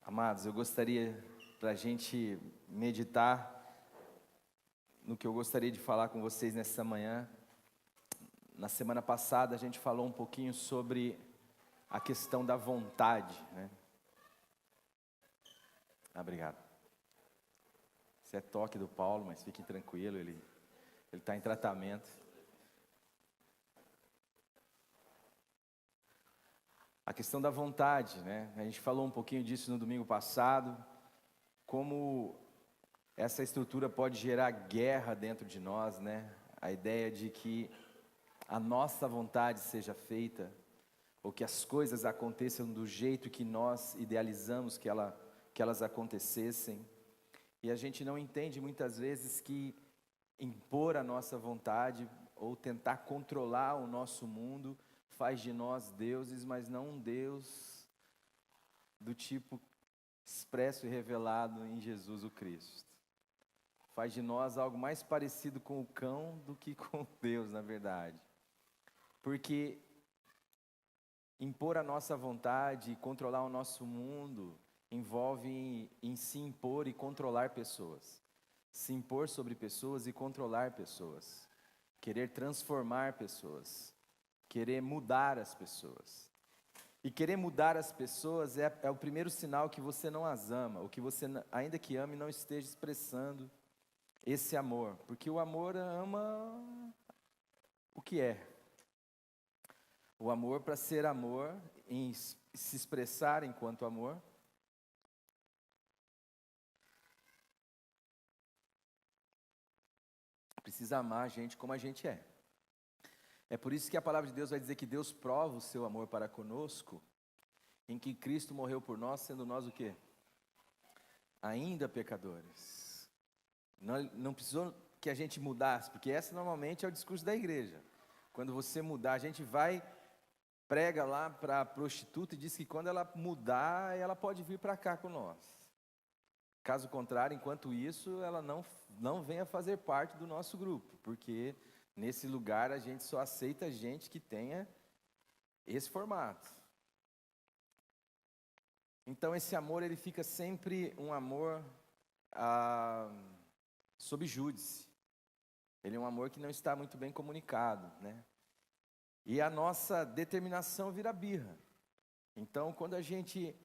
Amados, eu gostaria, para a gente meditar no que eu gostaria de falar com vocês nessa manhã. Na semana passada a gente falou um pouquinho sobre a questão da vontade, né? Obrigado. Isso é toque do Paulo, mas fiquem tranquilo, ele está em tratamento. A questão da vontade, né? A gente falou um pouquinho disso no domingo passado, como essa estrutura pode gerar guerra dentro de nós, né? A ideia de que a nossa vontade seja feita, ou que as coisas aconteçam do jeito que nós idealizamos que elas acontecessem. E a gente não entende muitas vezes que impor a nossa vontade, ou tentar controlar o nosso mundo, faz de nós deuses, mas não um Deus do tipo expresso e revelado em Jesus o Cristo. Faz de nós algo mais parecido com o cão do que com Deus, na verdade. Porque impor a nossa vontade e controlar o nosso mundo envolve em se impor e controlar pessoas. Se impor sobre pessoas e controlar pessoas. Querer transformar pessoas. Querer mudar as pessoas. E querer mudar as pessoas é o primeiro sinal que você não as ama, ou que você, ainda que ame, não esteja expressando esse amor. Porque o amor ama o que é. O amor, para ser amor, em se expressar enquanto amor, precisa amar a gente como a gente é. É por isso que a palavra de Deus vai dizer que Deus prova o seu amor para conosco, em que Cristo morreu por nós, sendo nós o quê? Ainda pecadores. Não precisou que a gente mudasse, porque esse normalmente é o discurso da igreja. Quando você mudar, a gente vai, prega lá para a prostituta e diz que quando ela mudar, ela pode vir para cá com nós. Caso contrário, enquanto isso, ela não venha fazer parte do nosso grupo, porque nesse lugar a gente só aceita gente que tenha esse formato. Então esse amor, ele fica sempre um amor sob júdice. Ele é um amor que não está muito bem comunicado, né? E a nossa determinação vira birra. Então quando a gente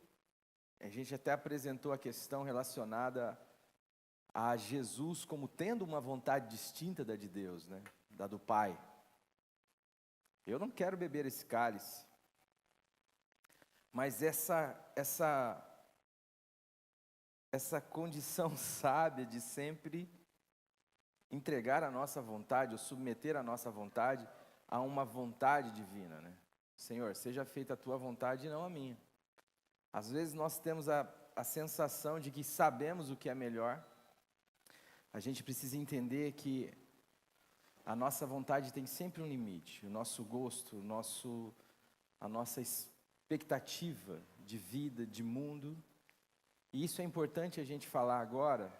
até apresentou a questão relacionada a Jesus como tendo uma vontade distinta da de Deus, né? Da do Pai. Eu não quero beber esse cálice, mas essa condição sábia de sempre entregar a nossa vontade, ou submeter a nossa vontade a uma vontade divina, né? Senhor, seja feita a tua vontade e não a minha. Às vezes nós temos a sensação de que sabemos o que é melhor. A gente precisa entender que a nossa vontade tem sempre um limite. O nosso gosto, a nossa expectativa de vida, de mundo. E isso é importante a gente falar agora,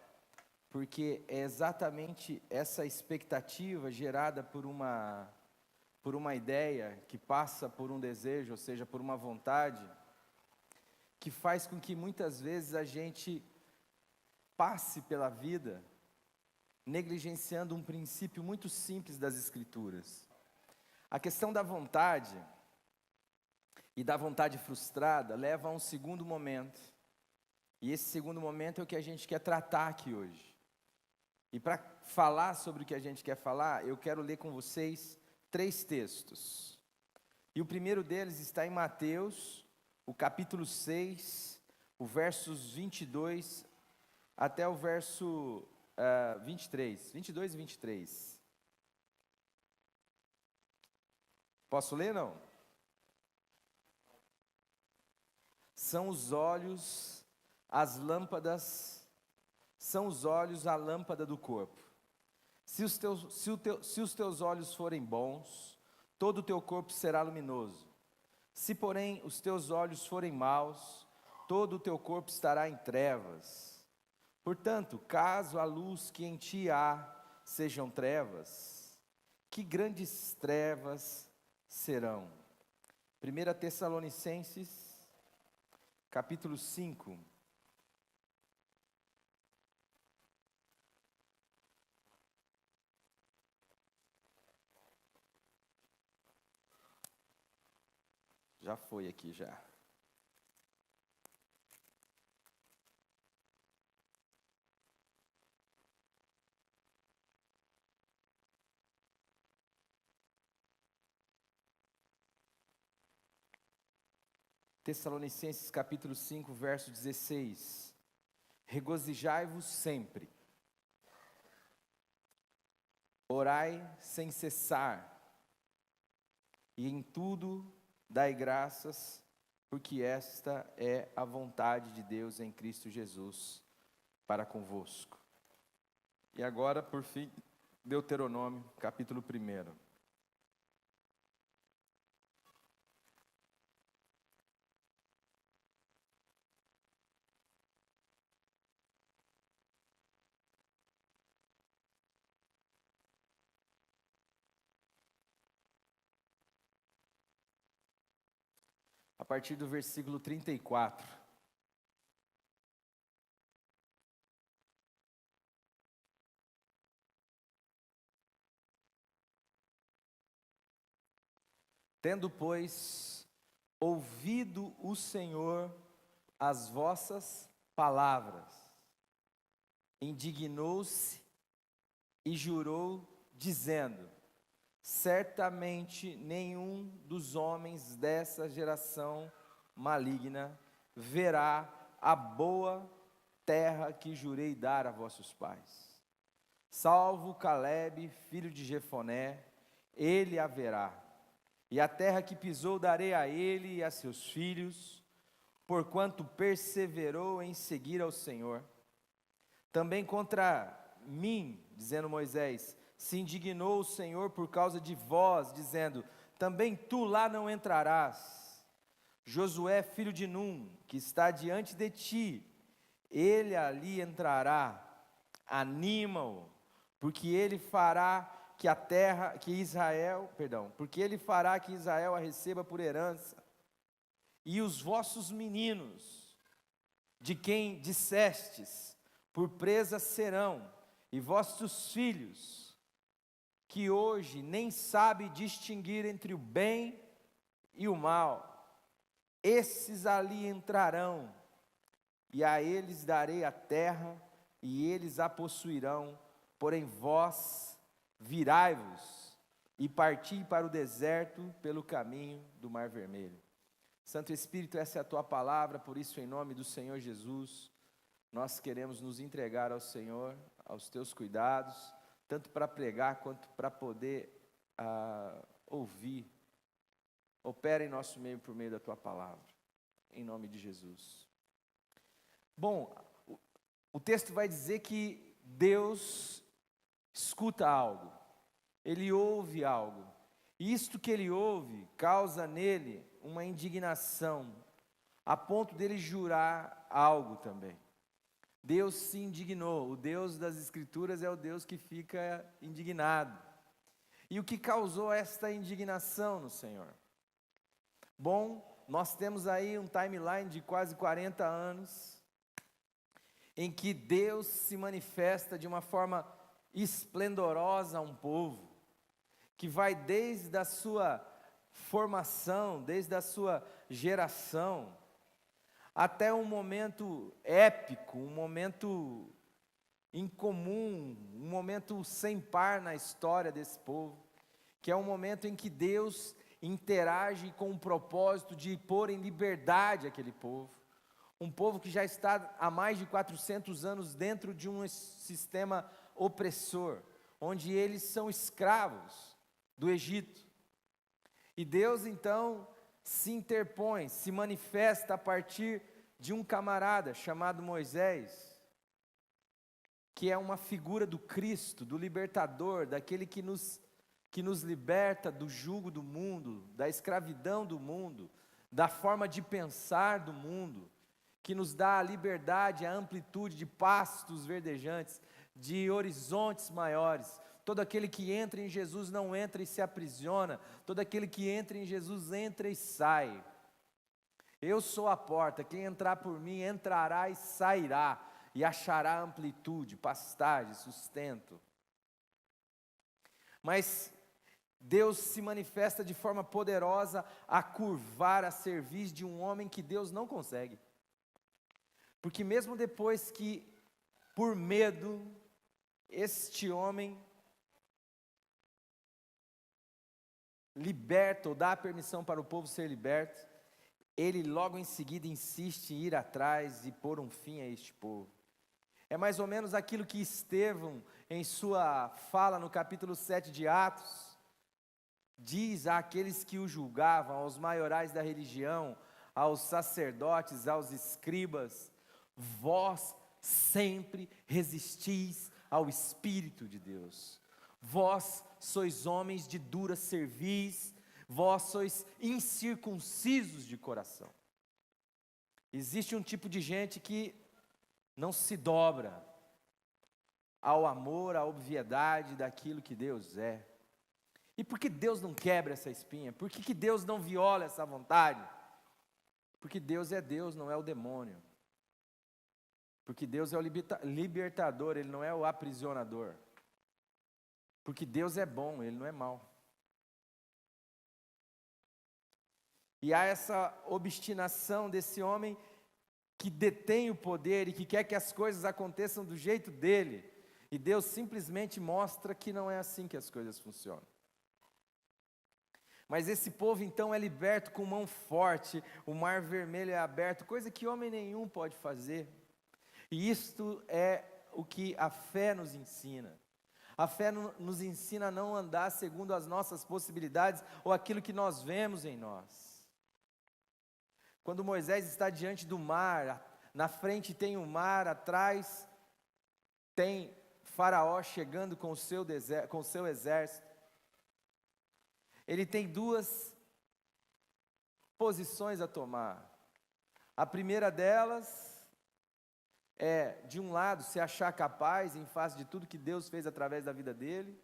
porque é exatamente essa expectativa gerada por uma ideia que passa por um desejo, ou seja, por uma vontade, que faz com que muitas vezes a gente passe pela vida negligenciando um princípio muito simples das Escrituras. A questão da vontade e da vontade frustrada leva a um segundo momento. E esse segundo momento é o que a gente quer tratar aqui hoje. E para falar sobre o que a gente quer falar, eu quero ler com vocês 3 textos. E o primeiro deles está em Mateus, o capítulo 6, o versos 22 até o verso 22 e 23. Posso ler, não? São os olhos a lâmpada do corpo. Se os teus olhos forem bons, todo o teu corpo será luminoso. Se, porém, os teus olhos forem maus, todo o teu corpo estará em trevas. Portanto, caso a luz que em ti há sejam trevas, que grandes trevas serão. 1 Tessalonicenses, capítulo 5, Já foi aqui já. Tessalonicenses capítulo 5, verso 16. Regozijai-vos sempre. Orai sem cessar. E em tudo dai graças, porque esta é a vontade de Deus em Cristo Jesus para convosco. E agora, por fim, Deuteronômio, capítulo 1. A partir do versículo 34. Tendo, pois, ouvido o Senhor as vossas palavras, indignou-se e jurou, dizendo: certamente nenhum dos homens dessa geração maligna verá a boa terra que jurei dar a vossos pais. Salvo Calebe, filho de Jefoné, ele a verá. E a terra que pisou darei a ele e a seus filhos, porquanto perseverou em seguir ao Senhor. Também contra mim, dizendo Moisés, se indignou o Senhor por causa de vós, dizendo: também tu lá não entrarás. Josué, filho de Num, que está diante de ti, ele ali entrará. Anima-o, porque ele fará porque ele fará que Israel a receba por herança. E os vossos meninos, de quem dissestes, por presa serão, e vossos filhos, que hoje nem sabe distinguir entre o bem e o mal, esses ali entrarão, e a eles darei a terra, e eles a possuirão. Porém vós virai-vos e parti para o deserto pelo caminho do Mar Vermelho. Santo Espírito, essa é a tua palavra, por isso, em nome do Senhor Jesus, nós queremos nos entregar ao Senhor, aos teus cuidados, tanto para pregar quanto para poder ouvir. Opera em nosso meio por meio da tua palavra, em nome de Jesus. Bom, o texto vai dizer que Deus escuta algo, ele ouve algo, e isto que ele ouve causa nele uma indignação, a ponto dele jurar algo também. Deus se indignou, o Deus das Escrituras é o Deus que fica indignado. E o que causou esta indignação no Senhor? Bom, nós temos aí um timeline de quase 40 anos, em que Deus se manifesta de uma forma esplendorosa a um povo, que vai desde a sua formação, desde a sua geração, até um momento épico, um momento incomum, um momento sem par na história desse povo, que é um momento em que Deus interage com o propósito de pôr em liberdade aquele povo, um povo que já está há mais de 400 anos dentro de um sistema opressor, onde eles são escravos do Egito. E Deus então se interpõe, se manifesta a partir de um camarada chamado Moisés, que é uma figura do Cristo, do libertador, daquele que nos liberta do jugo do mundo, da escravidão do mundo, da forma de pensar do mundo, que nos dá a liberdade, a amplitude de pastos verdejantes, de horizontes maiores. Todo aquele que entra em Jesus não entra e se aprisiona, todo aquele que entra em Jesus entra e sai. Eu sou a porta, quem entrar por mim entrará e sairá, e achará amplitude, pastagem, sustento. Mas Deus se manifesta de forma poderosa a curvar a cerviz de um homem que Deus não consegue. Porque mesmo depois que, por medo, este homem liberta ou dá a permissão para o povo ser liberto, ele logo em seguida insiste em ir atrás e pôr um fim a este povo. É mais ou menos aquilo que Estevão, em sua fala no capítulo 7 de Atos, diz àqueles que o julgavam, aos maiorais da religião, aos sacerdotes, aos escribas: vós sempre resistis ao Espírito de Deus. Vós sois homens de dura cerviz, vós sois incircuncisos de coração. Existe um tipo de gente que não se dobra ao amor, à obviedade daquilo que Deus é. E por que Deus não quebra essa espinha? Por que Deus não viola essa vontade? Porque Deus é Deus, não é o demônio. Porque Deus é o libertador, Ele não é o aprisionador. Porque Deus é bom, Ele não é mau. E há essa obstinação desse homem que detém o poder e que quer que as coisas aconteçam do jeito dele. E Deus simplesmente mostra que não é assim que as coisas funcionam. Mas esse povo então é liberto com mão forte, o mar vermelho é aberto, coisa que homem nenhum pode fazer. E isto é o que a fé nos ensina. A fé nos ensina a não andar segundo as nossas possibilidades ou aquilo que nós vemos em nós. Quando Moisés está diante do mar, na frente tem o mar, atrás tem Faraó chegando com o seu exército. Ele tem duas posições a tomar. A primeira delas é, de um lado, se achar capaz em face de tudo que Deus fez através da vida dele,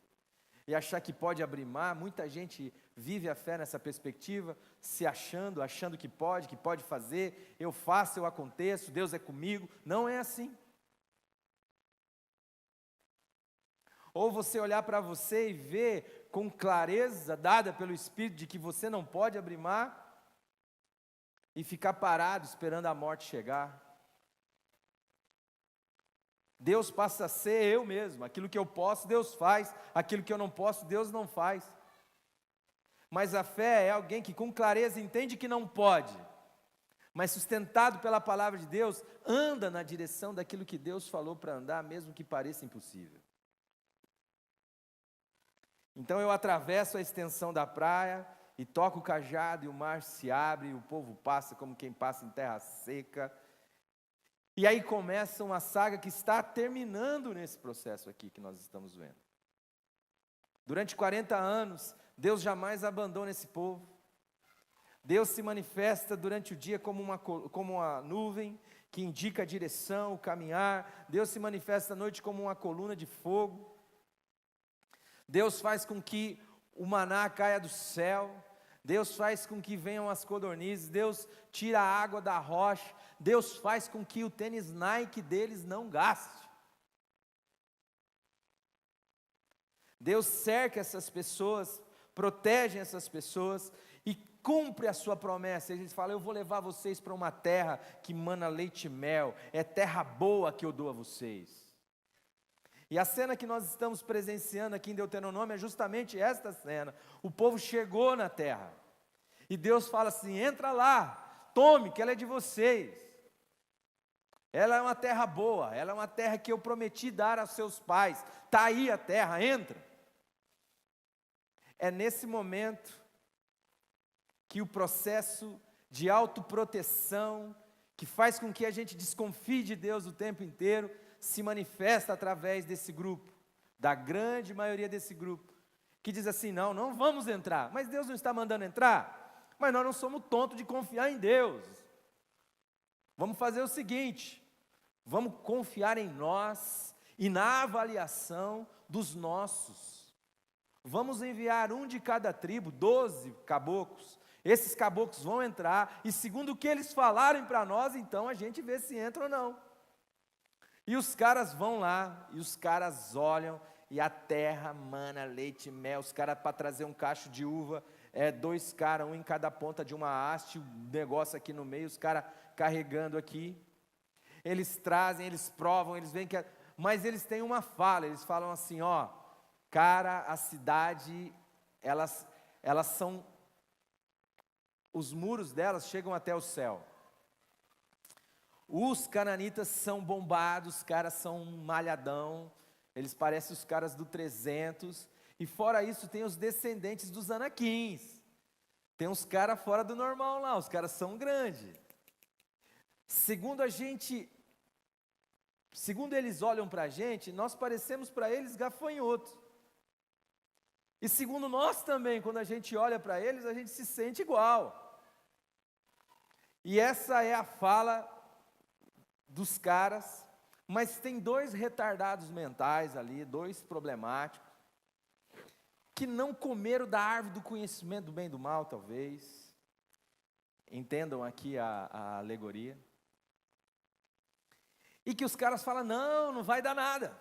e achar que pode abrir mar. Muita gente vive a fé nessa perspectiva, se achando que pode fazer, eu faço, eu aconteço, Deus é comigo. Não é assim. Ou você olhar para você e ver com clareza, dada pelo Espírito, de que você não pode abrir mar, e ficar parado esperando a morte chegar. Deus passa a ser eu mesmo. Aquilo que eu posso, Deus faz. Aquilo que eu não posso, Deus não faz. Mas a fé é alguém que com clareza entende que não pode, mas sustentado pela palavra de Deus, anda na direção daquilo que Deus falou para andar, mesmo que pareça impossível. Então eu atravesso a extensão da praia e toco o cajado e o mar se abre e o povo passa como quem passa em terra seca. E aí começa uma saga que está terminando nesse processo aqui que nós estamos vendo. Durante 40 anos, Deus jamais abandona esse povo. Deus se manifesta durante o dia como uma nuvem que indica a direção, o caminhar. Deus se manifesta à noite como uma coluna de fogo. Deus faz com que o maná caia do céu. Deus faz com que venham as codornizes. Deus tira a água da rocha. Deus faz com que o tênis Nike deles não gaste. Deus cerca essas pessoas, protege essas pessoas e cumpre a sua promessa. Ele fala: eu vou levar vocês para uma terra que mana leite e mel. É terra boa que eu dou a vocês. E a cena que nós estamos presenciando aqui em Deuteronômio é justamente esta cena. O povo chegou na terra. E Deus fala assim: entra lá, tome, que ela é de vocês. Ela é uma terra boa, ela é uma terra que eu prometi dar aos seus pais. Está aí a terra, entra. É nesse momento que o processo de autoproteção, que faz com que a gente desconfie de Deus o tempo inteiro, se manifesta através desse grupo, da grande maioria desse grupo, que diz assim: não vamos entrar. Mas Deus não está mandando entrar? Mas nós não somos tontos de confiar em Deus. Vamos fazer o seguinte, vamos confiar em nós e na avaliação dos nossos. Vamos enviar um de cada tribo, 12 caboclos. Esses caboclos vão entrar e segundo o que eles falarem para nós, então a gente vê se entra ou não. E os caras vão lá, e os caras olham, e a terra mana leite e mel. Os caras, para trazer um cacho de uva, 2 caras, um em cada ponta de uma haste, o negócio aqui no meio, os caras carregando aqui. Eles trazem, eles provam, eles veem que... Mas eles têm uma fala, eles falam assim, ó, cara, a cidade, elas são... Os muros delas chegam até o céu. Os cananitas são bombados, os caras são malhadão, eles parecem os caras do 300, e fora isso tem os descendentes dos anaquins. Tem uns caras fora do normal lá, os caras são grandes. Segundo eles olham para a gente, nós parecemos para eles gafanhotos. E segundo nós também, quando a gente olha para eles, a gente se sente igual. E essa é a fala dos caras, mas tem 2 retardados mentais ali, 2 problemáticos, que não comeram da árvore do conhecimento do bem e do mal, talvez. Entendam aqui a alegoria. E que os caras falam, não vai dar nada.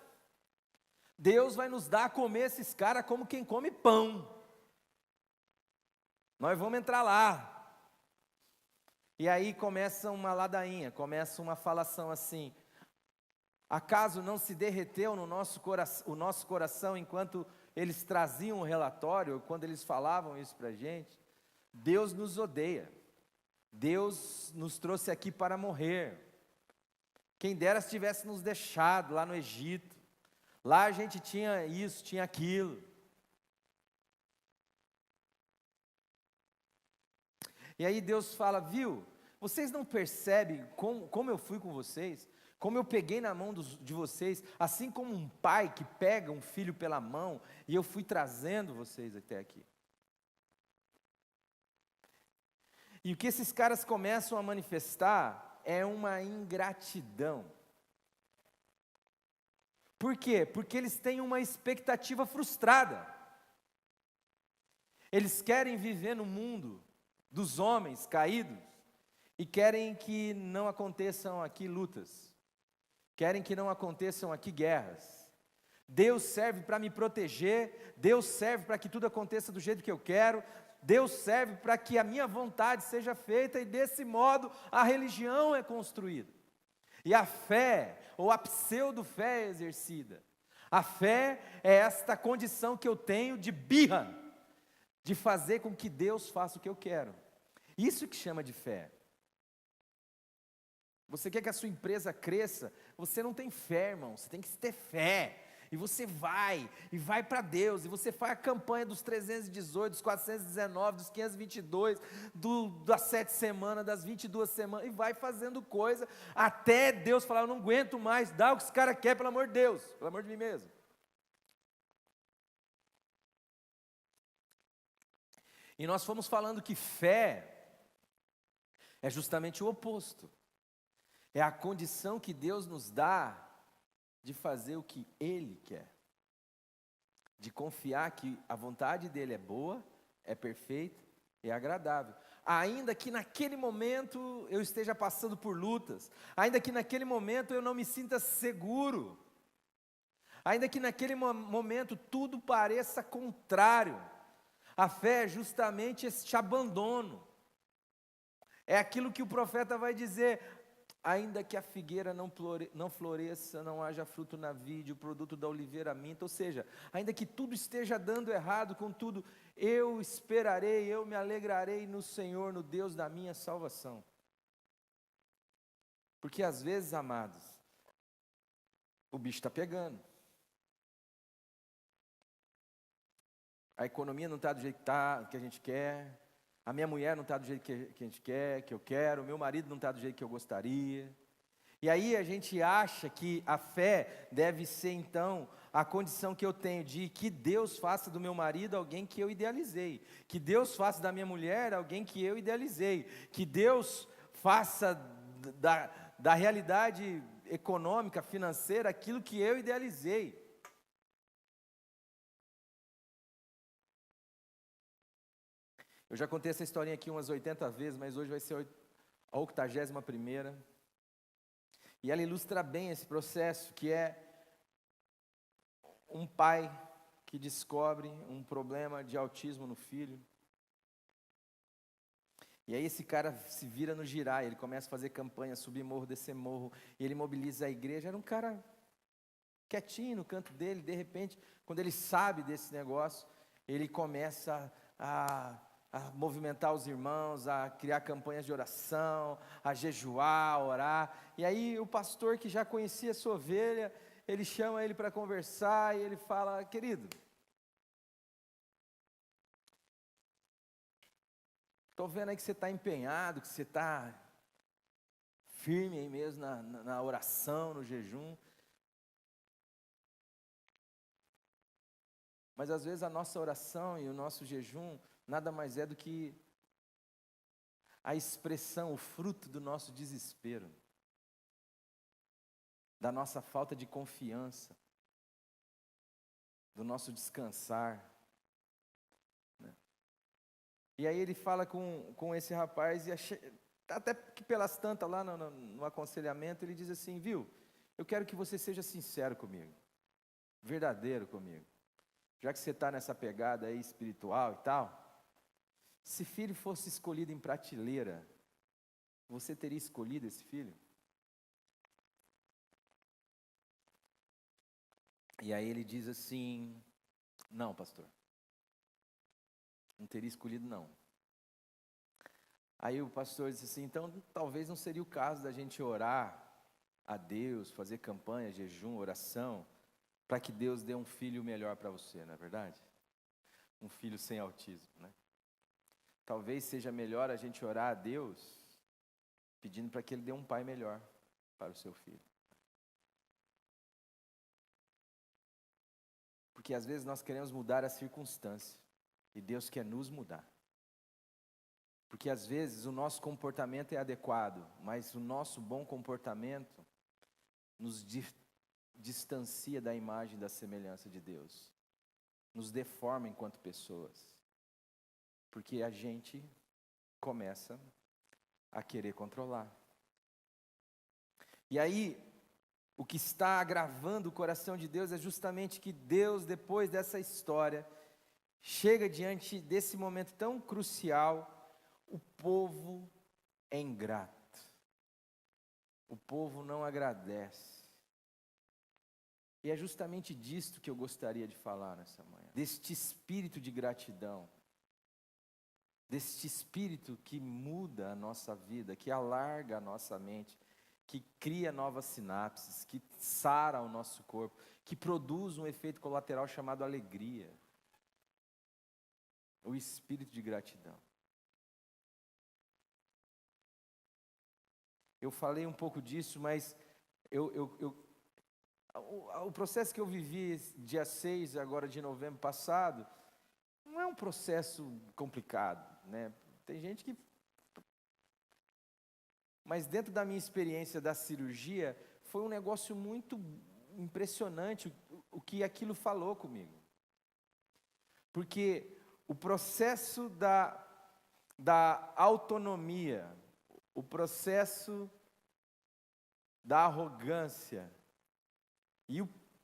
Deus vai nos dar a comer esses caras como quem come pão. Nós vamos entrar lá. E aí começa uma ladainha, começa uma falação assim: acaso não se derreteu no o nosso coração enquanto eles traziam o relatório, quando eles falavam isso para a gente? Deus nos odeia, Deus nos trouxe aqui para morrer. Quem dera se tivesse nos deixado lá no Egito, lá a gente tinha isso, tinha aquilo. E aí Deus fala, viu, vocês não percebem como eu fui com vocês? Como eu peguei na mão de vocês, assim como um pai que pega um filho pela mão, e eu fui trazendo vocês até aqui. E o que esses caras começam a manifestar é uma ingratidão. Por quê? Porque eles têm uma expectativa frustrada. Eles querem viver no mundo dos homens caídos e querem que não aconteçam aqui lutas, querem que não aconteçam aqui guerras. Deus serve para me proteger, Deus serve para que tudo aconteça do jeito que eu quero, Deus serve para que a minha vontade seja feita, e desse modo a religião é construída, e a fé, ou a pseudo-fé é exercida. A fé é esta condição que eu tenho de birra, de fazer com que Deus faça o que eu quero. Isso que chama de fé. Você quer que a sua empresa cresça? Você não tem fé, irmão, você tem que ter fé. E você vai para Deus, e você faz a campanha dos 318, dos 419, dos 522, das 7 semanas, das 22 semanas, e vai fazendo coisa, até Deus falar, eu não aguento mais, dá o que esse cara quer, pelo amor de Deus, pelo amor de mim mesmo. E nós fomos falando que fé é justamente o oposto. É a condição que Deus nos dá de fazer o que Ele quer. De confiar que a vontade dEle é boa, é perfeita e é agradável. Ainda que naquele momento eu esteja passando por lutas, ainda que naquele momento eu não me sinta seguro, ainda que naquele momento tudo pareça contrário, a fé é justamente este abandono. É aquilo que o profeta vai dizer: ainda que a figueira não floresça, não haja fruto na vide, o produto da oliveira minta, ou seja, ainda que tudo esteja dando errado, contudo, eu esperarei, eu me alegrarei no Senhor, no Deus da minha salvação. Porque às vezes, amados, o bicho está pegando. A economia não está do jeito que a gente quer, a minha mulher não está do jeito que a gente quer, que eu quero, o meu marido não está do jeito que eu gostaria. E aí a gente acha que a fé deve ser então a condição que eu tenho de que Deus faça do meu marido alguém que eu idealizei, que Deus faça da minha mulher alguém que eu idealizei, que Deus faça da realidade econômica, financeira, aquilo que eu idealizei. Eu já contei essa historinha aqui umas 80 vezes, mas hoje vai ser a 81ª. E ela ilustra bem esse processo, que é um pai que descobre um problema de autismo no filho. E aí esse cara se vira no girar, ele começa a fazer campanha, subir morro, descer morro, e ele mobiliza a igreja. Era um cara quietinho no canto dele, de repente, quando ele sabe desse negócio, ele começa a movimentar os irmãos, a criar campanhas de oração, a jejuar, a orar. E aí o pastor, que já conhecia a sua ovelha, ele chama ele para conversar e ele fala: querido, estou vendo aí que você está empenhado, que você está firme aí mesmo na oração, no jejum. Mas às vezes a nossa oração e o nosso jejum nada mais é do que a expressão, o fruto do nosso desespero, da nossa falta de confiança, do nosso descansar, né? E aí ele fala com esse rapaz, e até que pelas tantas lá no aconselhamento, ele diz assim: viu, eu quero que você seja sincero comigo, verdadeiro comigo. Já que você está nessa pegada aí espiritual e tal, se filho fosse escolhido em prateleira, você teria escolhido esse filho? E aí ele diz assim: não, pastor, não teria escolhido não. Aí o pastor disse assim: então talvez não seria o caso da gente orar a Deus, fazer campanha, jejum, oração, para que Deus dê um filho melhor para você, não é verdade? Um filho sem autismo, né? Talvez seja melhor a gente orar a Deus pedindo para que Ele dê um pai melhor para o seu filho. Porque às vezes nós queremos mudar a circunstância e Deus quer nos mudar. Porque às vezes o nosso comportamento é adequado, mas o nosso bom comportamento nos distancia da imagem da semelhança de Deus, nos deforma enquanto pessoas, porque a gente começa a querer controlar. E aí, o que está agravando o coração de Deus é justamente que Deus, depois dessa história, chega diante desse momento tão crucial. O povo é ingrato, o povo não agradece. E é justamente disto que eu gostaria de falar nessa manhã, deste espírito de gratidão, deste espírito que muda a nossa vida, que alarga a nossa mente, que cria novas sinapses, que sara o nosso corpo, que produz um efeito colateral chamado alegria. O espírito de gratidão. Eu falei um pouco disso, mas o processo que eu vivi dia 6 agora de novembro passado, não é um processo complicado, né? Tem gente que... Mas dentro da minha experiência da cirurgia, foi um negócio muito impressionante o que aquilo falou comigo. Porque o processo da autonomia, o processo da arrogância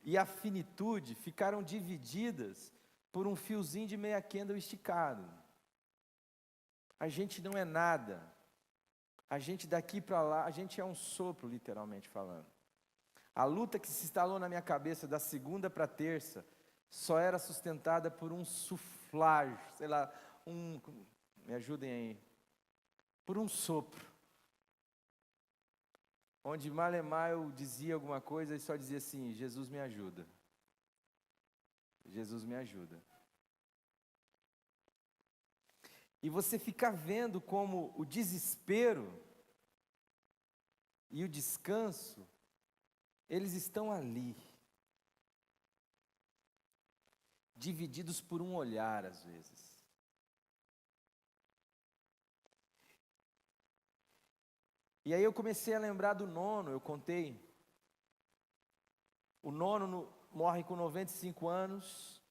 e a finitude ficaram divididas por um fiozinho de meia candle esticado. A gente não é nada. A gente daqui para lá, a gente é um sopro, literalmente falando. A luta que se instalou na minha cabeça da segunda para terça só era sustentada por um suflágio, sei lá, me ajudem aí, por um sopro. Onde malemar eu dizia alguma coisa e só dizia assim: Jesus me ajuda. Jesus me ajuda. E você fica vendo como o desespero e o descanso, eles estão ali, divididos por um olhar às vezes. E aí eu comecei a lembrar do Nono, eu contei. O Nono morre com 95 anos,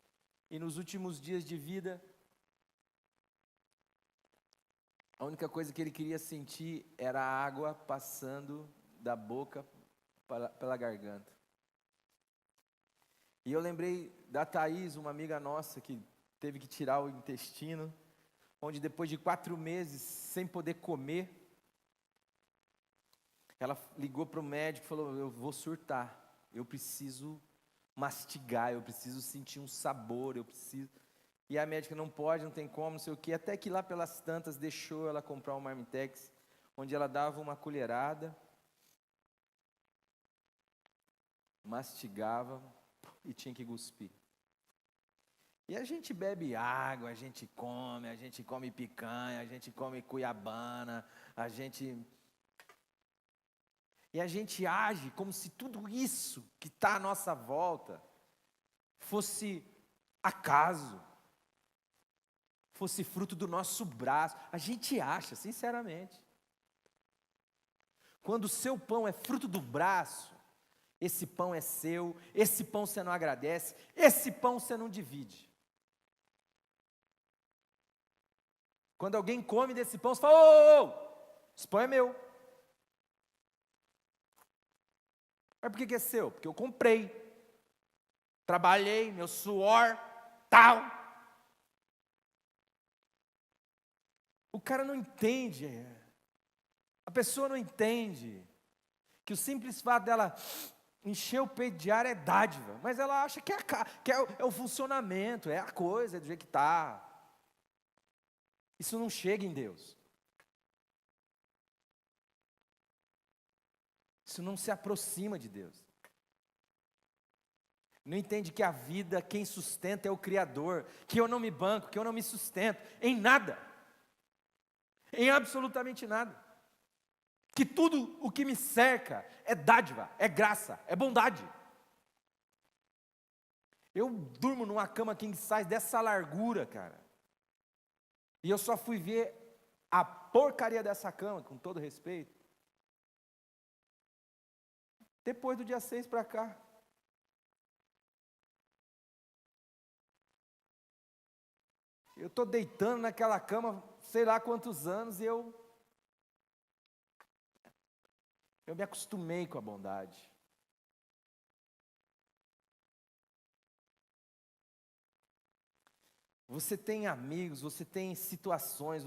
e nos últimos dias de vida, a única coisa que ele queria sentir era a água passando da boca pela garganta. E eu lembrei da Thaís, uma amiga nossa que teve que tirar o intestino, onde depois de 4 meses sem poder comer, ela ligou para o médico e falou: eu vou surtar, eu preciso mastigar, eu preciso sentir um sabor, eu preciso... E a médica: não pode, não tem como, não sei o quê. Até que lá pelas tantas deixou ela comprar um marmitex, onde ela dava uma colherada, mastigava e tinha que cuspir. E a gente bebe água, a gente come picanha, a gente come cuiabana, e a gente age como se tudo isso que está à nossa volta fosse acaso, fosse fruto do nosso braço. A gente acha, sinceramente. Quando o seu pão é fruto do braço, esse pão é seu, esse pão você não agradece, esse pão você não divide. Quando alguém come desse pão, você fala: ô, esse pão é meu. Mas por que é seu? Porque eu comprei, trabalhei, meu suor, tal. O cara não entende, a pessoa não entende que o simples fato dela encher o peito de ar é dádiva, mas ela acha que é o funcionamento, é a coisa, é do jeito que está. Isso não chega em Deus. Isso não se aproxima de Deus. Não entende que a vida, quem sustenta é o Criador, que eu não me banco, que eu não me sustento em nada, em absolutamente nada, que tudo o que me cerca é dádiva, é graça, é bondade. Eu durmo numa cama king size dessa largura, cara, e eu só fui ver a porcaria dessa cama, com todo respeito, depois do dia 6 para cá. Eu estou deitando naquela cama, sei lá quantos anos, e eu me acostumei com a bondade. Você tem amigos, você tem situações,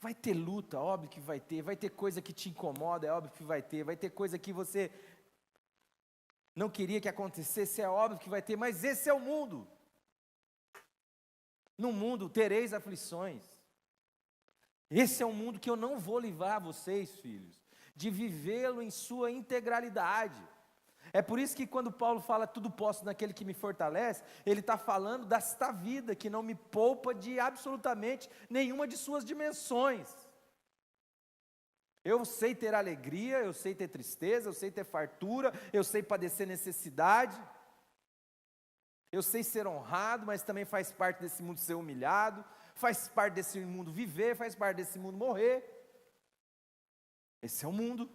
vai ter luta, óbvio que vai ter coisa que te incomoda, é óbvio que vai ter coisa que você não queria que acontecesse, é óbvio que vai ter, mas esse é o mundo. No mundo tereis aflições. Esse é um mundo que eu não vou livrar vocês, filhos, de vivê-lo em sua integralidade. É por isso que quando Paulo fala tudo posso naquele que me fortalece, ele está falando desta vida que não me poupa de absolutamente nenhuma de suas dimensões. Eu sei ter alegria, eu sei ter tristeza, eu sei ter fartura, eu sei padecer necessidade, eu sei ser honrado, mas também faz parte desse mundo ser humilhado, faz parte desse mundo viver, faz parte desse mundo morrer. Esse é o mundo.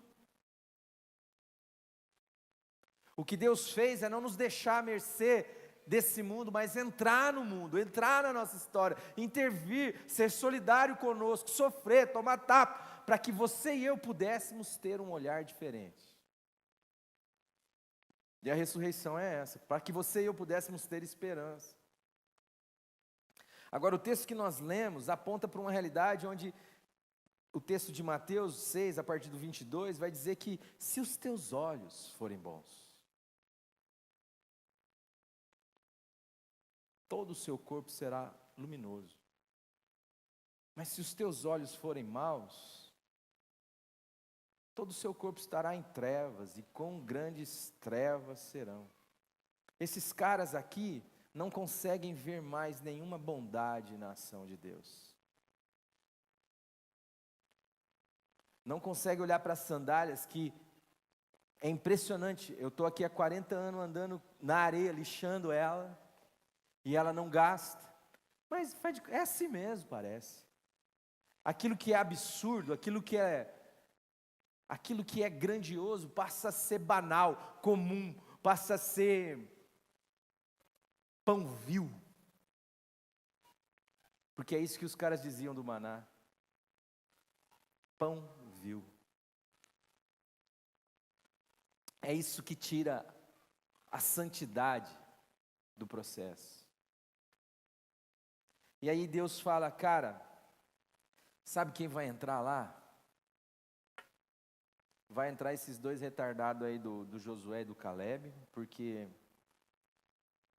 O que Deus fez é não nos deixar à mercê desse mundo, mas entrar no mundo, entrar na nossa história, intervir, ser solidário conosco, sofrer, tomar tapa, para que você e eu pudéssemos ter um olhar diferente. E a ressurreição é essa, para que você e eu pudéssemos ter esperança. Agora, o texto que nós lemos aponta para uma realidade onde o texto de Mateus 6, a partir do 22, vai dizer que se os teus olhos forem bons, todo o seu corpo será luminoso. Mas se os teus olhos forem maus, todo o seu corpo estará em trevas, e quão grandes trevas serão. Esses caras aqui não conseguem ver mais nenhuma bondade na ação de Deus. Não conseguem olhar para as sandálias que é impressionante. Eu estou aqui há 40 anos andando na areia, lixando ela, e ela não gasta, mas é assim mesmo, parece. Aquilo que é absurdo, aquilo que é grandioso, passa a ser banal, comum, passa a ser pão vil. Porque é isso que os caras diziam do maná. Pão vil. É isso que tira a santidade do processo. E aí Deus fala, cara, sabe quem vai entrar lá? Vai entrar esses dois retardados aí do Josué e do Caleb, porque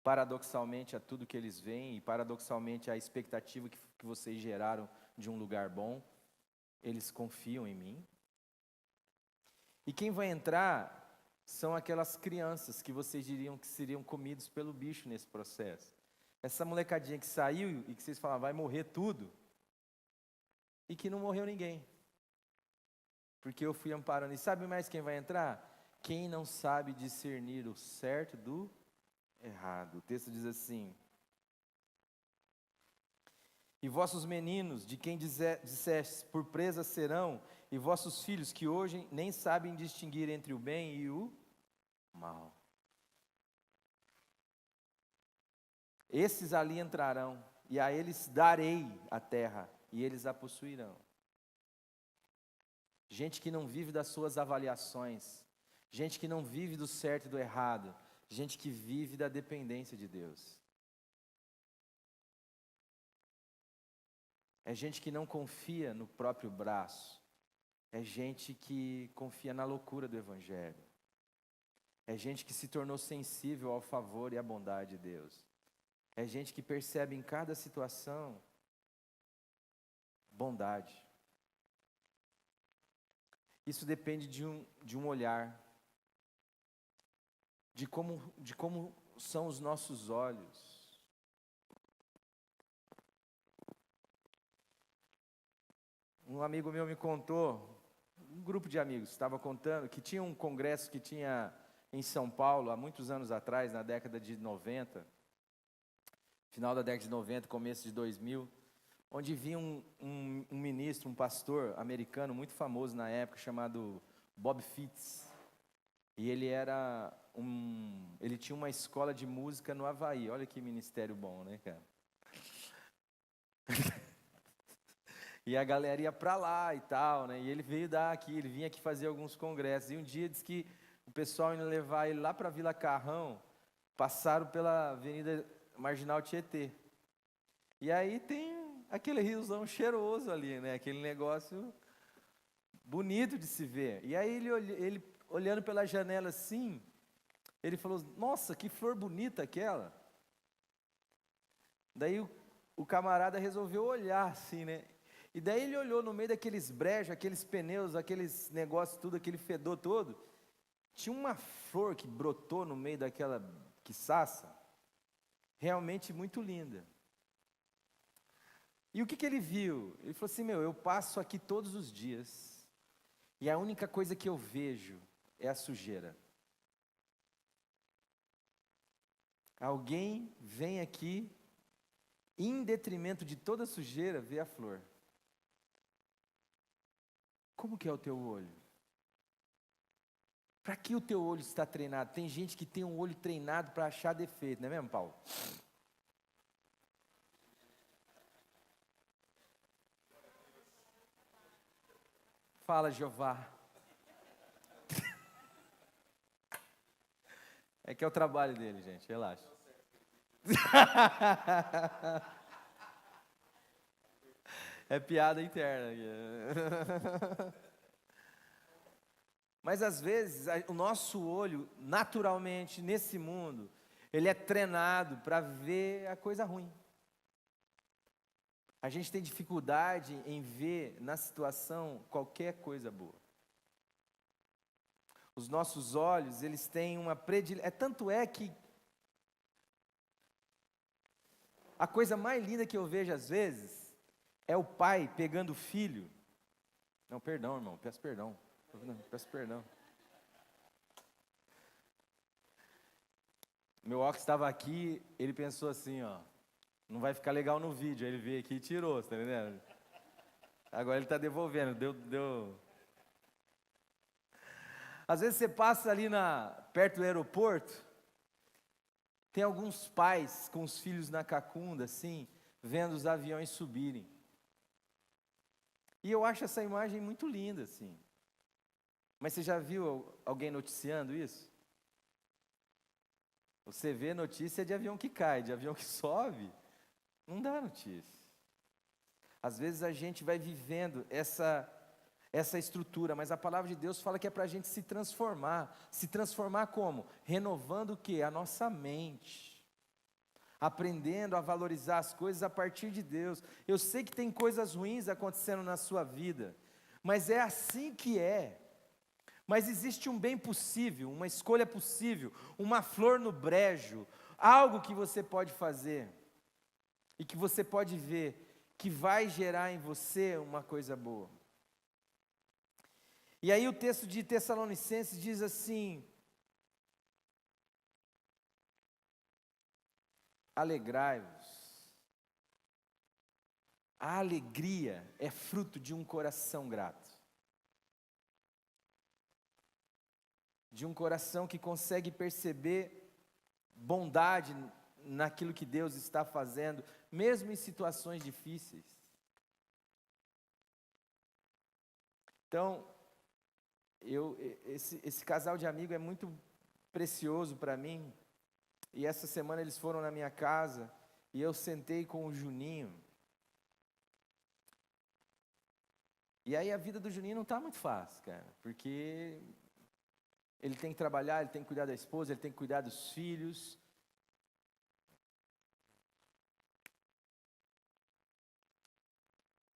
paradoxalmente a tudo que eles veem, e paradoxalmente a expectativa que vocês geraram de um lugar bom, eles confiam em mim. E quem vai entrar são aquelas crianças que vocês diriam que seriam comidos pelo bicho nesse processo. Essa molecadinha que saiu e que vocês falavam, vai morrer tudo, e que não morreu ninguém. Porque eu fui amparando. E sabe mais quem vai entrar? Quem não sabe discernir o certo do errado. O texto diz assim: e vossos meninos, de quem dissestes, por presa serão, e vossos filhos, que hoje nem sabem distinguir entre o bem e o mal. Esses ali entrarão, e a eles darei a terra, e eles a possuirão. Gente que não vive das suas avaliações, gente que não vive do certo e do errado, gente que vive da dependência de Deus. É gente que não confia no próprio braço, é gente que confia na loucura do Evangelho, é gente que se tornou sensível ao favor e à bondade de Deus, é gente que percebe em cada situação bondade. Isso depende de um olhar, de como são os nossos olhos. Um amigo meu me contou, um grupo de amigos estava contando, que tinha um congresso que tinha em São Paulo, há muitos anos atrás, na década de 90, final da década de 90, começo de 2000, onde vinha um ministro, um pastor americano muito famoso na época, chamado Bob Fitts. E ele tinha uma escola de música no Havaí. Olha que ministério bom, né, cara? E a galera ia para lá e tal, né? E ele veio ele vinha aqui fazer alguns congressos. E um dia disse que o pessoal ia levar ele lá para Vila Carrão, passaram pela Avenida Marginal Tietê. E aí tem aquele riozão cheiroso ali, né? Aquele negócio bonito de se ver. E aí ele olhando pela janela assim, ele falou, nossa, que flor bonita aquela. Daí o camarada resolveu olhar assim, né? E daí ele olhou no meio daqueles brejos, aqueles pneus, aqueles negócios tudo, aquele fedor todo. Tinha uma flor que brotou no meio daquela quiçaça, realmente muito linda. E o que ele viu? Ele falou assim, eu passo aqui todos os dias, e a única coisa que eu vejo é a sujeira. Alguém vem aqui, em detrimento de toda a sujeira, vê a flor. Como que é o teu olho? Para que o teu olho está treinado? Tem gente que tem um olho treinado para achar defeito, não é mesmo, Paulo? Fala, Jeová. É que é o trabalho dele, gente, relaxa. É piada interna. Mas às vezes o nosso olho, naturalmente, nesse mundo, ele é treinado para ver a coisa ruim. A gente tem dificuldade em ver na situação qualquer coisa boa. Os nossos olhos, eles têm uma predileção. Tanto é que a coisa mais linda que eu vejo às vezes é o pai pegando o filho. Não, perdão, irmão, peço perdão. Não, peço perdão. Meu óculos estava aqui, ele pensou assim, ó, não vai ficar legal no vídeo. Aí ele veio aqui e tirou, tá entendendo? Agora ele está devolvendo, deu. Às vezes você passa ali perto do aeroporto, tem alguns pais com os filhos na cacunda, assim, vendo os aviões subirem. E eu acho essa imagem muito linda, assim. Mas você já viu alguém noticiando isso? Você vê notícia de avião que cai, de avião que sobe, não dá notícia. Às vezes a gente vai vivendo essa estrutura, mas a palavra de Deus fala que é para a gente se transformar. Se transformar como? Renovando o quê? A nossa mente. Aprendendo a valorizar as coisas a partir de Deus. Eu sei que tem coisas ruins acontecendo na sua vida, mas é assim que é. Mas existe um bem possível, uma escolha possível, uma flor no brejo, algo que você pode fazer, e que você pode ver, que vai gerar em você uma coisa boa. E aí o texto de Tessalonicenses diz assim: alegrai-vos. A alegria é fruto de um coração grato. De um coração que consegue perceber bondade naquilo que Deus está fazendo, mesmo em situações difíceis. Então, esse casal de amigo é muito precioso para mim. E essa semana eles foram na minha casa e eu sentei com o Juninho. E aí a vida do Juninho não está muito fácil, cara, porque ele tem que trabalhar, ele tem que cuidar da esposa, ele tem que cuidar dos filhos.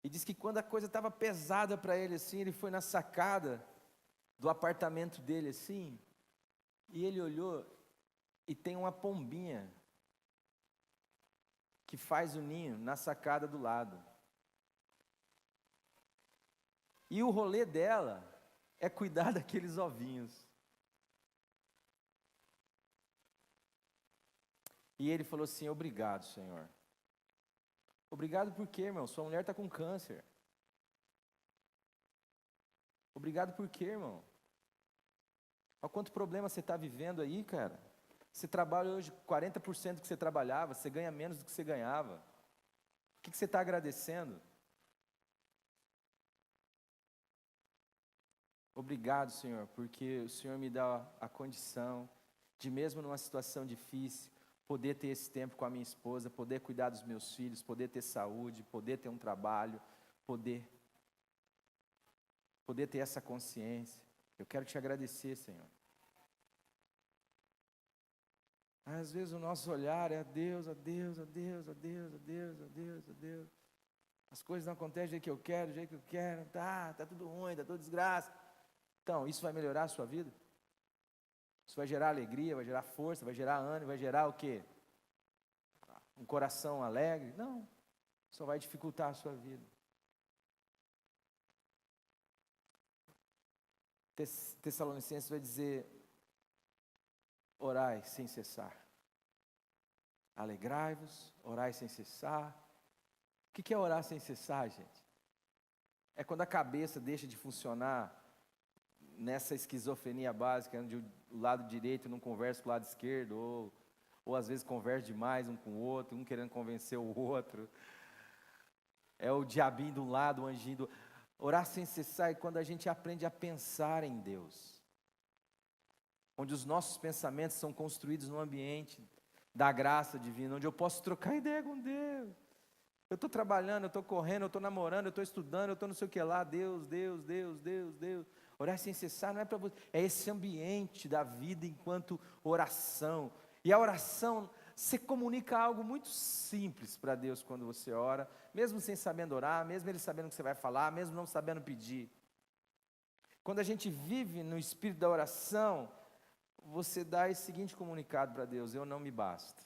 E diz que quando a coisa estava pesada para ele assim, ele foi na sacada do apartamento dele assim, e ele olhou e tem uma pombinha que faz o ninho na sacada do lado. E o rolê dela é cuidar daqueles ovinhos. E ele falou assim: obrigado, Senhor. Obrigado por quê, irmão? Sua mulher está com câncer. Obrigado por quê, irmão? Olha quanto problema você está vivendo aí, cara. Você trabalha hoje 40% do que você trabalhava, você ganha menos do que você ganhava. O que você está agradecendo? Obrigado, Senhor, porque o Senhor me dá a condição de, mesmo numa situação difícil, poder ter esse tempo com a minha esposa, poder cuidar dos meus filhos, poder ter saúde, poder ter um trabalho, poder ter essa consciência. Eu quero te agradecer, Senhor. Às vezes o nosso olhar é a Deus, a Deus, a Deus, a Deus, a Deus, a Deus, a Deus. As coisas não acontecem do jeito que eu quero, do jeito que eu quero, tá tudo ruim, tá tudo desgraça. Então, isso vai melhorar a sua vida? Isso vai gerar alegria, vai gerar força, vai gerar ânimo, vai gerar o quê? Um coração alegre? Não, só vai dificultar a sua vida. Tessalonicenses vai dizer: orai sem cessar. Alegrai-vos, orai sem cessar. O que é orar sem cessar, gente? É quando a cabeça deixa de funcionar nessa esquizofrenia básica, onde o lado direito não conversa com o lado esquerdo, ou às vezes conversa demais um com o outro, um querendo convencer o outro. É o diabinho de um lado, o anjinho do... Orar sem cessar é quando a gente aprende a pensar em Deus, onde os nossos pensamentos são construídos num ambiente da graça divina, onde eu posso trocar ideia com Deus. Eu estou trabalhando, eu estou correndo, eu estou namorando, eu estou estudando, eu estou não sei o que lá, Deus, Deus, Deus, Deus, Deus. Orar sem cessar não é para você, é esse ambiente da vida enquanto oração. E a oração, você comunica algo muito simples para Deus quando você ora, mesmo sem sabendo orar, mesmo Ele sabendo o que você vai falar, mesmo não sabendo pedir. Quando a gente vive no espírito da oração, você dá esse seguinte comunicado para Deus: eu não me basto.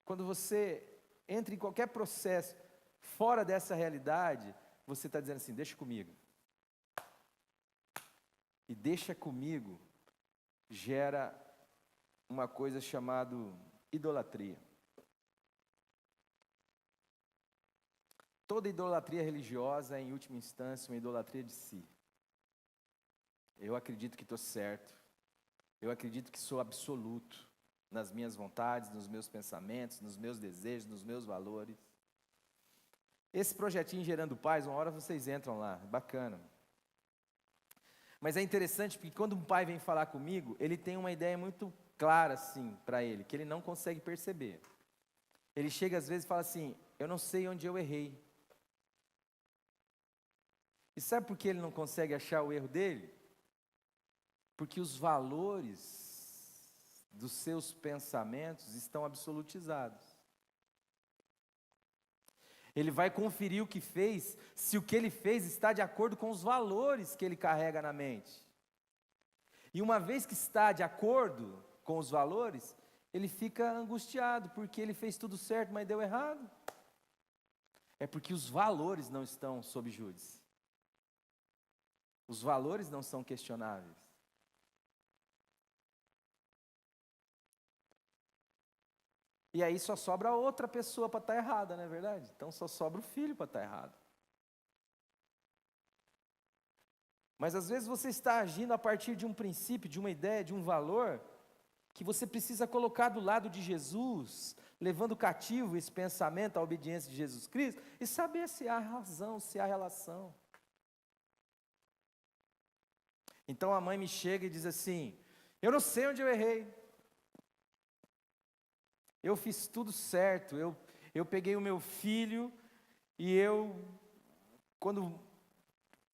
Quando você entra em qualquer processo fora dessa realidade, você está dizendo assim: deixa comigo. E deixa comigo gera uma coisa chamada idolatria. Toda idolatria religiosa é, em última instância, uma idolatria de si. Eu acredito que estou certo. Eu acredito que sou absoluto nas minhas vontades, nos meus pensamentos, nos meus desejos, nos meus valores. Esse projetinho Gerando Paz, uma hora vocês entram lá, bacana. Mas é interessante porque quando um pai vem falar comigo, ele tem uma ideia muito clara assim para ele, que ele não consegue perceber. Ele chega às vezes e fala assim: eu não sei onde eu errei. E sabe por que ele não consegue achar o erro dele? Porque os valores dos seus pensamentos estão absolutizados. Ele vai conferir o que fez, se o que ele fez está de acordo com os valores que ele carrega na mente. E uma vez que está de acordo com os valores, ele fica angustiado, porque ele fez tudo certo, mas deu errado. É porque os valores não estão sob júdice. Os valores não são questionáveis. E aí só sobra outra pessoa para estar errada, não é verdade? Então só sobra o filho para estar errado. Mas às vezes você está agindo a partir de um princípio, de uma ideia, de um valor, que você precisa colocar do lado de Jesus, levando cativo esse pensamento à obediência de Jesus Cristo, e saber se há razão, se há relação. Então a mãe me chega e diz assim: eu não sei onde eu errei. Eu fiz tudo certo, eu peguei o meu filho e quando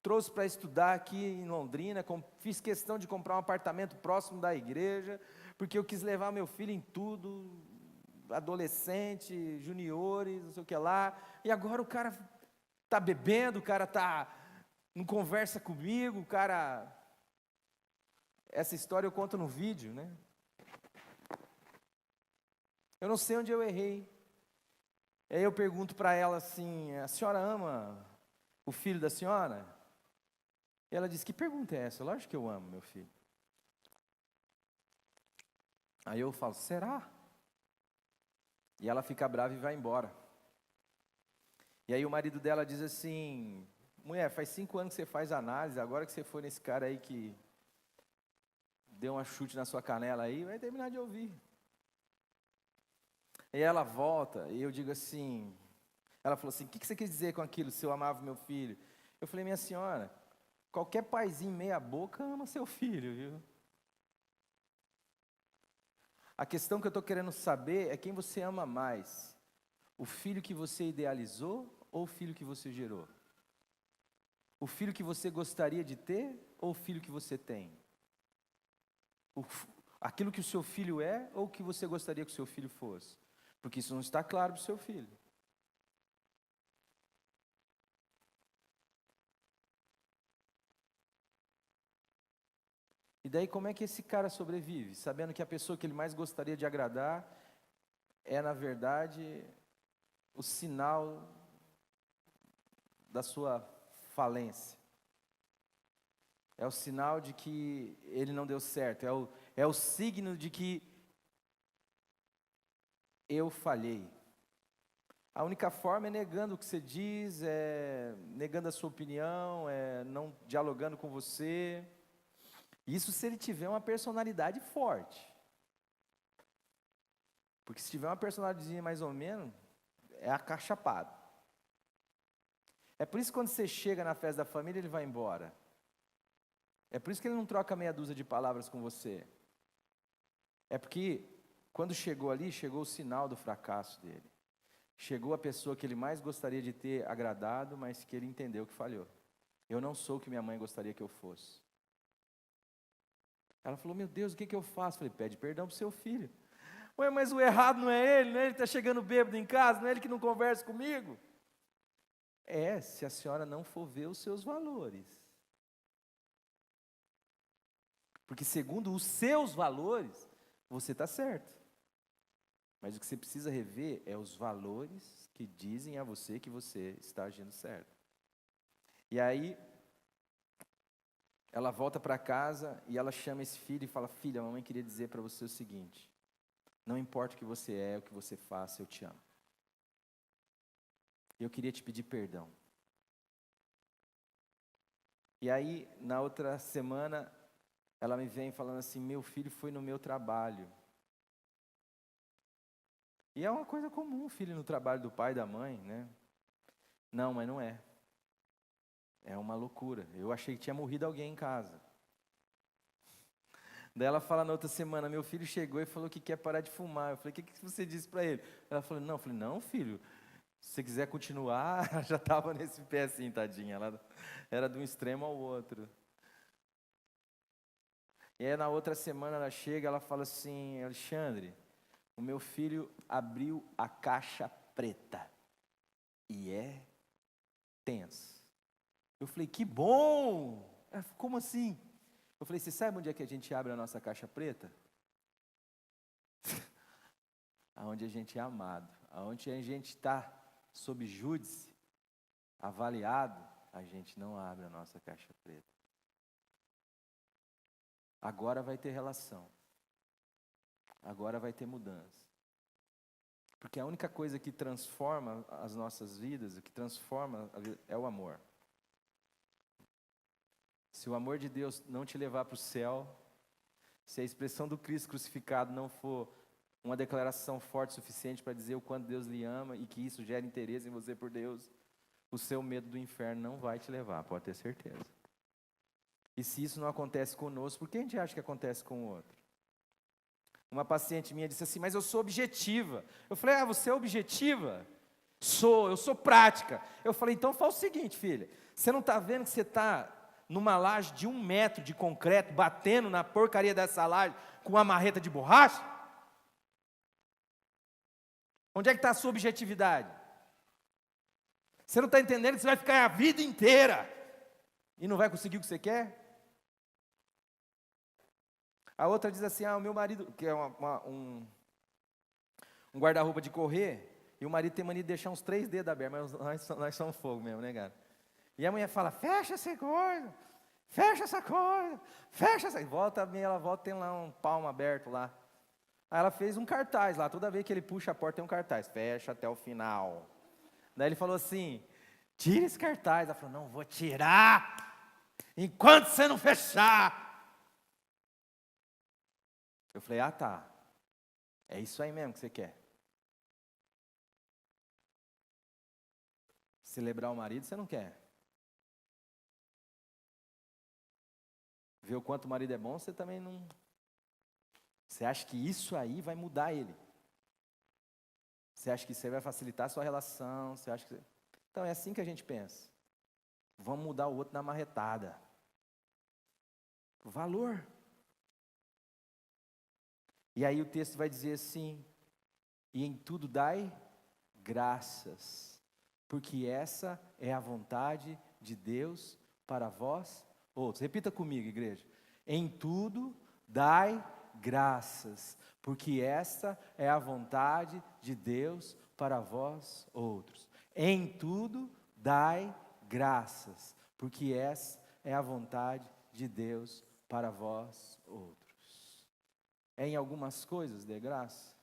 trouxe para estudar aqui em Londrina, fiz questão de comprar um apartamento próximo da igreja, porque eu quis levar meu filho em tudo, adolescente, juniores, não sei o que lá, e agora o cara está bebendo, o cara não conversa comigo, o cara... Essa história eu conto no vídeo, né? Eu não sei onde eu errei. Aí eu pergunto para ela assim: a senhora ama o filho da senhora? E ela diz: que pergunta é essa? Lógico que eu amo meu filho. Aí eu falo: será? E ela fica brava e vai embora. E aí o marido dela diz assim: mulher, faz 5 anos que você faz análise, agora que você foi nesse cara aí que deu um chute na sua canela aí, vai terminar de ouvir. E ela volta, e eu digo assim, ela falou assim: o que você quis dizer com aquilo, se eu amava meu filho? Eu falei: minha senhora, qualquer paizinho meia boca ama seu filho, viu? A questão que eu estou querendo saber é quem você ama mais, o filho que você idealizou ou o filho que você gerou? O filho que você gostaria de ter ou o filho que você tem? Aquilo que o seu filho é ou o que você gostaria que o seu filho fosse? Porque isso não está claro para o seu filho. E daí como é que esse cara sobrevive? Sabendo que a pessoa que ele mais gostaria de agradar é, na verdade, o sinal da sua falência. É o sinal de que ele não deu certo. É o signo de que eu falhei. A única forma é negando o que você diz, é negando a sua opinião, é não dialogando com você. Isso se ele tiver uma personalidade forte. Porque se tiver uma personalidade mais ou menos, é acachapado. É por isso que quando você chega na festa da família, ele vai embora. É por isso que ele não troca meia dúzia de palavras com você. É porque quando chegou ali, chegou o sinal do fracasso dele. Chegou a pessoa que ele mais gostaria de ter agradado, mas que ele entendeu que falhou. Eu não sou o que minha mãe gostaria que eu fosse. Ela falou: meu Deus, o que eu faço? Eu falei: pede perdão para o seu filho. Ué, mas o errado não é ele, não é ele que está chegando bêbado em casa, não é ele que não conversa comigo. É, se a senhora não for ver os seus valores. Porque segundo os seus valores, você está certo. Mas o que você precisa rever é os valores que dizem a você que você está agindo certo. E aí, ela volta para casa e ela chama esse filho e fala: filha, a mamãe queria dizer para você o seguinte: não importa o que você é, o que você faça, eu te amo. Eu queria te pedir perdão. E aí, na outra semana, ela me vem falando assim: meu filho foi no meu trabalho. E é uma coisa comum, filho no trabalho do pai e da mãe, né? Não, mas não é. É uma loucura. Eu achei que tinha morrido alguém em casa. Daí ela fala na outra semana, meu filho chegou e falou que quer parar de fumar. Eu falei, o que você disse para ele? Ela falou, não. Eu falei, não, filho, se você quiser continuar, já estava nesse pé assim, tadinha. Ela era de um extremo ao outro. E aí na outra semana ela chega, ela fala assim, Alexandre, o meu filho abriu a caixa preta. E é tenso. Eu falei, que bom! Ela falou, como assim? Eu falei, você sabe onde é que a gente abre a nossa caixa preta? Aonde a gente é amado, aonde a gente está sob júdice, avaliado, a gente não abre a nossa caixa preta. Agora vai ter relação, agora vai ter mudança. Porque a única coisa que transforma as nossas vidas, o que transforma a vida, é o amor. Se o amor de Deus não te levar para o céu, se a expressão do Cristo crucificado não for uma declaração forte o suficiente para dizer o quanto Deus lhe ama e que isso gera interesse em você por Deus, o seu medo do inferno não vai te levar, pode ter certeza. E se isso não acontece conosco, por que a gente acha que acontece com o outro? Uma paciente minha disse assim, mas eu sou objetiva. Eu falei, você é objetiva? Eu sou prática. Eu falei, então faz o seguinte, filha, você não está vendo que você está numa laje de 1 metro de concreto, batendo na porcaria dessa laje com uma marreta de borracha? Onde é que está a sua objetividade? Você não está entendendo que você vai ficar a vida inteira e não vai conseguir o que você quer? A outra diz assim, o meu marido, que é um guarda-roupa de correr, e o marido tem mania de deixar uns 3 dedos abertos, mas nós somos fogo mesmo, né, cara? E a mulher fala, fecha essa coisa, fecha essa coisa, fecha essa coisa. Ela volta, tem lá um palmo aberto lá. Aí ela fez um cartaz lá, toda vez que ele puxa a porta tem um cartaz, fecha até o final. Daí ele falou assim, tira esse cartaz. Ela falou, não vou tirar, enquanto você não fechar. Eu falei, tá, é isso aí mesmo que você quer. Celebrar o marido você não quer. Ver o quanto o marido é bom, você também não... Você acha que isso aí vai mudar ele? Você acha que isso aí vai facilitar a sua relação? Você acha que... Então é assim que a gente pensa. Vamos mudar o outro na marretada. Valor. E aí o texto vai dizer assim, e em tudo dai graças, porque essa é a vontade de Deus para vós outros. Repita comigo, igreja. Em tudo dai graças, porque essa é a vontade de Deus para vós outros. Em tudo dai graças, porque essa é a vontade de Deus para vós outros. Em algumas coisas dê graça.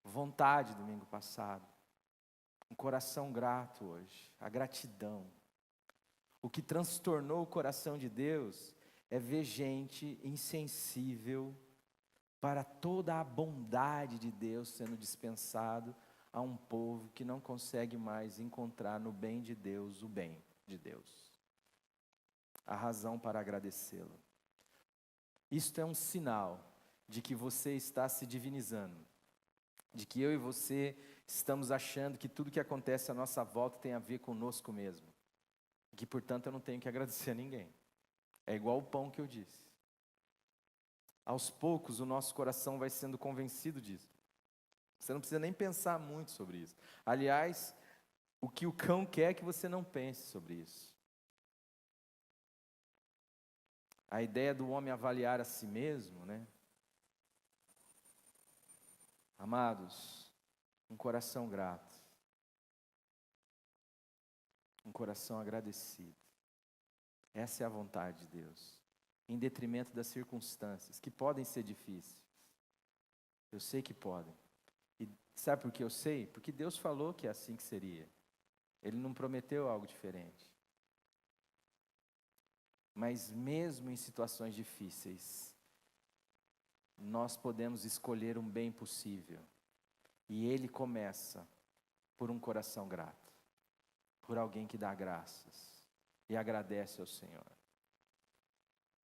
Vontade domingo passado. Um coração grato hoje. A gratidão. O que transtornou o coração de Deus é ver gente insensível para toda a bondade de Deus sendo dispensado a um povo que não consegue mais encontrar no bem de Deus o bem de Deus. A razão para agradecê-lo. Isto é um sinal de que você está se divinizando, de que eu e você estamos achando que tudo que acontece à nossa volta tem a ver conosco mesmo, e que portanto eu não tenho que agradecer a ninguém. É igual o pão que eu disse. Aos poucos o nosso coração vai sendo convencido disso. Você não precisa nem pensar muito sobre isso. Aliás, o que o cão quer é que você não pense sobre isso. A ideia do homem avaliar a si mesmo, né? Amados, um coração grato, um coração agradecido. Essa é a vontade de Deus, em detrimento das circunstâncias, que podem ser difíceis. Eu sei que podem. E sabe por que eu sei? Porque Deus falou que é assim que seria. Ele não prometeu algo diferente. Mas mesmo em situações difíceis, nós podemos escolher um bem possível. E ele começa por um coração grato, por alguém que dá graças e agradece ao Senhor.